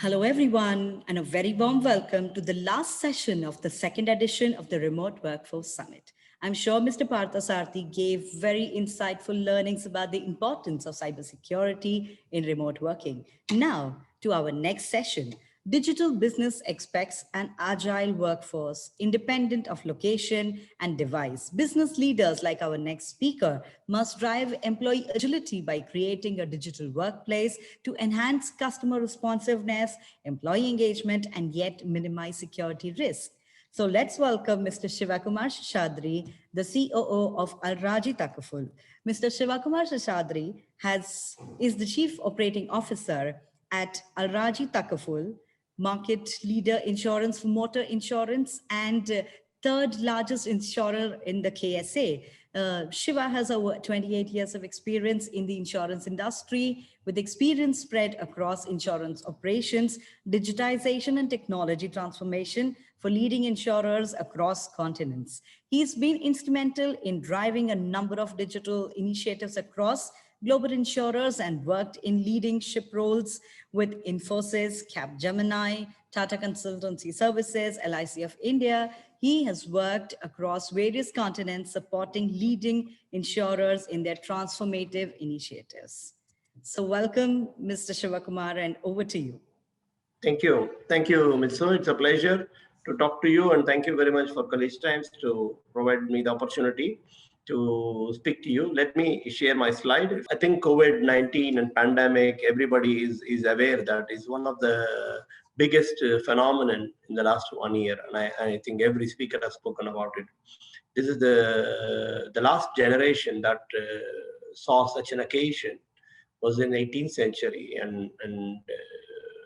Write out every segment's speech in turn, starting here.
Hello, everyone, and a very warm welcome to the last session of the second edition of the Remote Workforce Summit. I'm sure Mr. Parthasarthi gave very insightful learnings about the importance of cybersecurity in remote working. Now, to our next session. Digital business expects an agile workforce, independent of location and device. Business leaders, like our next speaker, must drive employee agility by creating a digital workplace to enhance customer responsiveness, employee engagement, and yet minimize security risk. So let's welcome Mr. Sivakumar Seshadri, the COO of Rajhi Takaful. Mr. Sivakumar Seshadri is the Chief Operating Officer at Rajhi Takaful, market leader insurance for motor insurance and third largest insurer in the KSA. Shiva has over 28 years of experience in the insurance industry, with experience spread across insurance operations, digitization, and technology transformation for leading insurers across continents. He's been instrumental in driving a number of digital initiatives across global insurers and worked in leadership roles with Infosys, Capgemini, Tata Consultancy Services, LIC of India. He has worked across various continents supporting leading insurers in their transformative initiatives. So welcome, Mr. Shivakumar, and over to you. Thank you. Thank you, Mitsu. It's a pleasure to talk to you, and thank you very much for College Times to provide me the opportunity to speak to you. Let me share my slide. I think COVID-19 and pandemic, everybody is aware that is one of the biggest phenomenon in the last 1 year, and I think every speaker has spoken about it. This is the last generation that saw such an occasion was in 18th century, and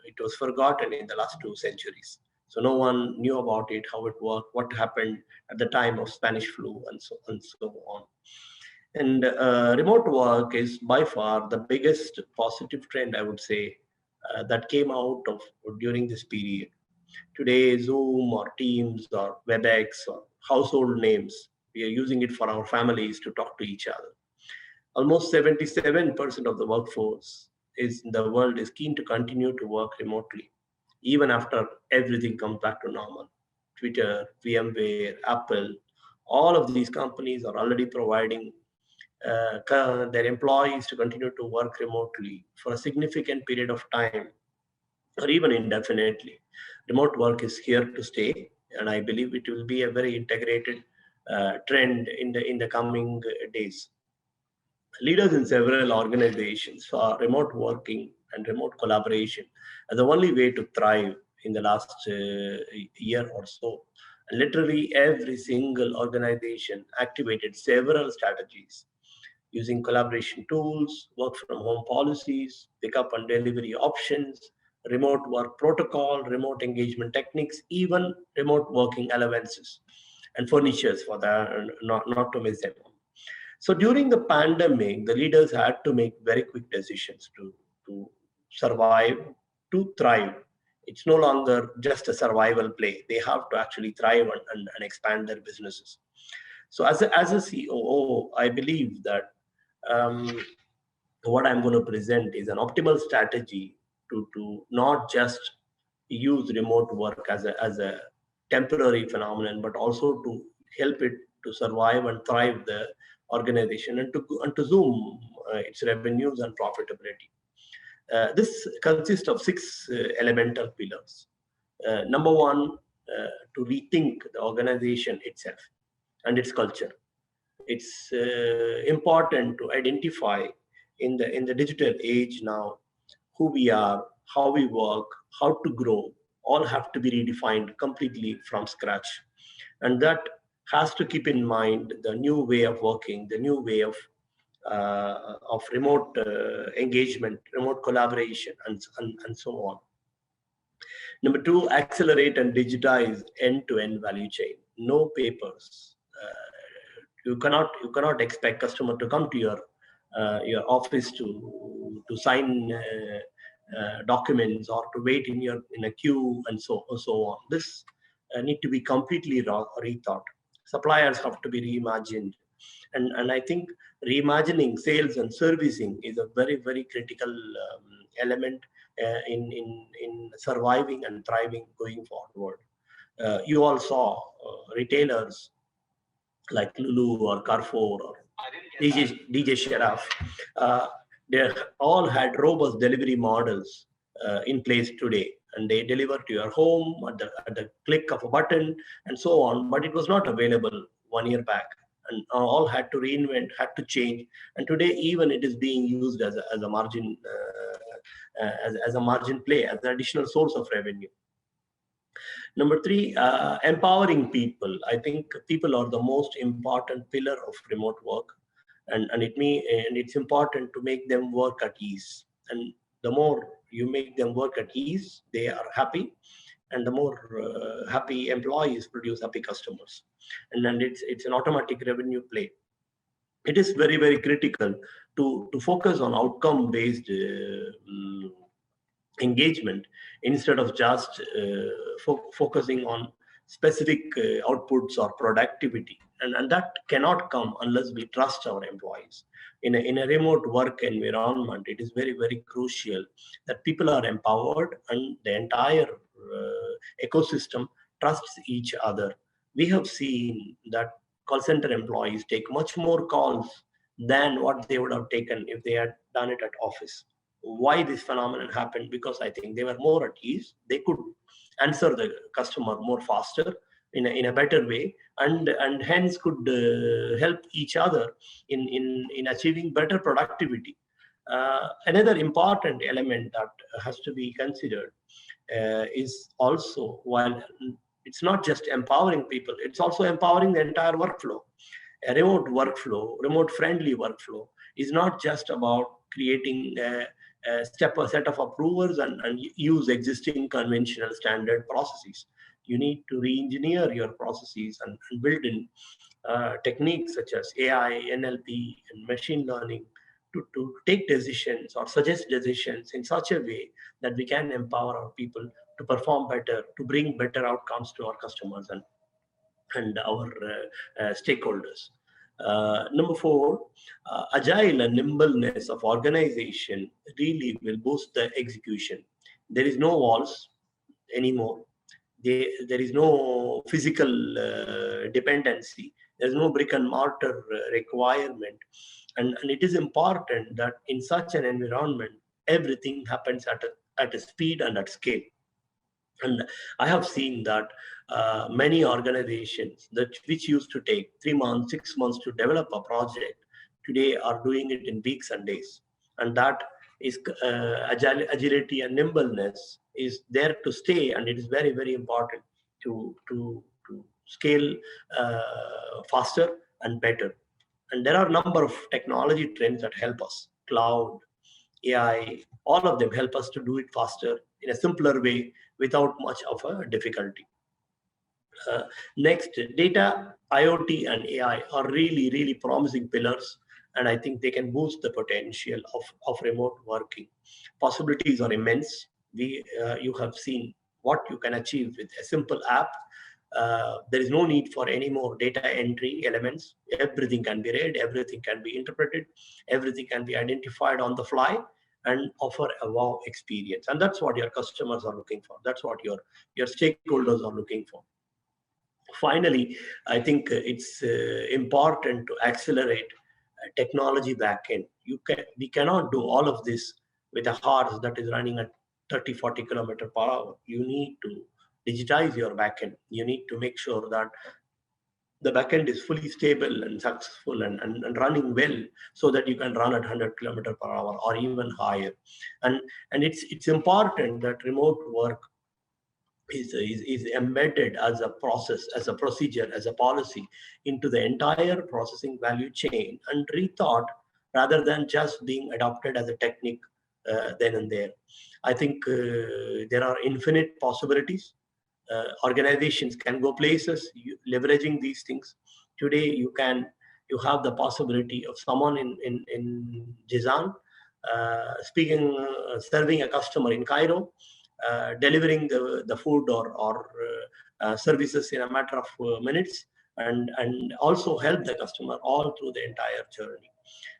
it was forgotten in the last 2 centuries. So no one knew about it, how it worked, what happened at the time of Spanish flu, and so on. And remote work is by far the biggest positive trend, I would say, that came out of during this period. Today, Zoom or Teams or WebEx or household names, we are using it for our families to talk to each other. Almost 77% of the workforce in the world is keen to continue to work remotely, even after everything comes back to normal. Twitter, VMware, Apple, all of these companies are already providing their employees to continue to work remotely for a significant period of time, or even indefinitely. Remote work is here to stay, and I believe it will be a very integrated trend in the coming days. Leaders in several organizations saw remote working and remote collaboration as the only way to thrive in the last year or so. And literally every single organization activated several strategies using collaboration tools, work from home policies, pickup and delivery options, remote work protocol, remote engagement techniques, even remote working allowances and furnitures for that, not to miss them. So during the pandemic, the leaders had to make very quick decisions to survive, to thrive. It's no longer just a survival play. They have to actually thrive and expand their businesses. So as a COO, I believe that what I'm going to present is an optimal strategy to not just use remote work as a temporary phenomenon, but also to help it to survive and thrive the organization and to zoom its revenues and profitability. This consists of 6 elemental pillars. Number one, to rethink the organization itself and its culture. It's important to identify in the digital age now who we are, how we work, how to grow. All have to be redefined completely from scratch, and that has to keep in mind the new way of working, the new way of remote engagement, remote collaboration, and so on. Number 2, accelerate and digitize end-to-end value chain. No papers. You cannot expect customer to come to your office to sign documents or to wait in a queue and so on. This need to be completely rethought. Suppliers have to be reimagined, and I think reimagining sales and servicing is a very, very critical element in surviving and thriving going forward. You all saw retailers like Lulu or Carrefour or DJ Sharaf. Uh, they all had robust delivery models in place today, and they deliver to your home at the click of a button and so on. But it was not available 1 year back, and all had to reinvent, had to change. And today, even it is being used as a margin as a margin play, as an additional source of revenue. Number three, empowering people. I think people are the most important pillar of remote work, and it's important to make them work at ease. And the more you make them work at ease, they are happy, and the more happy employees produce happy customers, and then it's an automatic revenue play. It is very critical to focus on outcome based engagement instead of just focusing on specific outputs or productivity, and that cannot come unless we trust our employees. In a remote work environment, it is very crucial that people are empowered and the entire ecosystem trusts each other. We have seen that call center employees take much more calls than what they would have taken if they had done it at office. Why this phenomenon happened? Because I think they were more at ease. They could answer the customer more faster in a better way, and hence could help each other in achieving better productivity. Another important element that has to be considered is also, while it's not just empowering people, it's also empowering the entire workflow. A remote workflow, remote friendly workflow, is not just about creating a set of approvers and use existing conventional standard processes. You need to re-engineer your processes and build in techniques such as AI, NLP, and machine learning to take decisions or suggest decisions in such a way that we can empower our people to perform better, to bring better outcomes to our customers and our stakeholders. Number four, agile and nimbleness of organization really will boost the execution. There is no walls anymore. There is no physical dependency. There's no brick and mortar requirement. And it is important that in such an environment, everything happens at a speed and at scale. And I have seen that many organizations that which used to take 3 months, 6 months to develop a project, today are doing it in weeks and days. And that is agility and nimbleness is there to stay, and it is very important to scale faster and better. And there are a number of technology trends that help us. Cloud, AI, all of them help us to do it faster in a simpler way without much of a difficulty. Next, data, IoT, and AI are really promising pillars, and I think they can boost the potential of remote working. Possibilities are immense. You have seen what you can achieve with a simple app. There is no need for any more data entry elements. Everything can be read, everything can be interpreted, everything can be identified on the fly and offer a wow experience. And that's what your customers are looking for. That's what your stakeholders are looking for. Finally, I think it's important to accelerate technology backend. We cannot do all of this with a horse that is running at 30-40 kilometers per hour. You need to digitize your backend. You need to make sure that the backend is fully stable and successful and running well, so that you can run at 100 kilometers per hour or even higher. And it's important that remote work is embedded as a process, as a procedure, as a policy into the entire processing value chain and rethought rather than just being adopted as a technique then and there. I think there are infinite possibilities. Organizations can go places leveraging these things. Today, you have the possibility of someone in Jizan serving a customer in Cairo, delivering the food or services in a matter of minutes, and also help the customer all through the entire journey.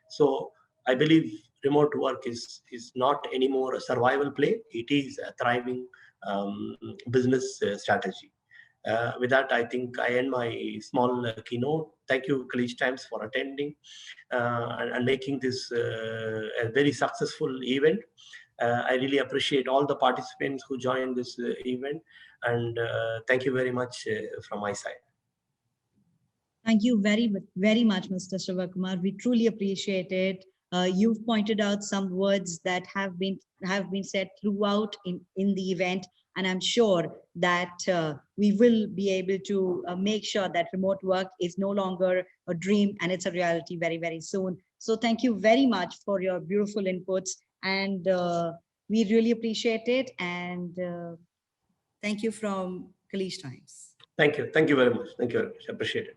So I believe remote work is not anymore a survival play. It is a thriving business strategy. With that, I think I end my small keynote. Thank you, College Times, for attending and making this a very successful event. I really appreciate all the participants who joined this event, and thank you very much from my side. Thank you very much, Mr. Sivakumar. We truly appreciate it. You've pointed out some words that have been said throughout in the event, and I'm sure that we will be able to make sure that remote work is no longer a dream and it's a reality very, very soon. So thank you very much for your beautiful inputs, and we really appreciate it. And thank you from Kalish Times. Thank you. Thank you very much. Thank you very much. Appreciate it.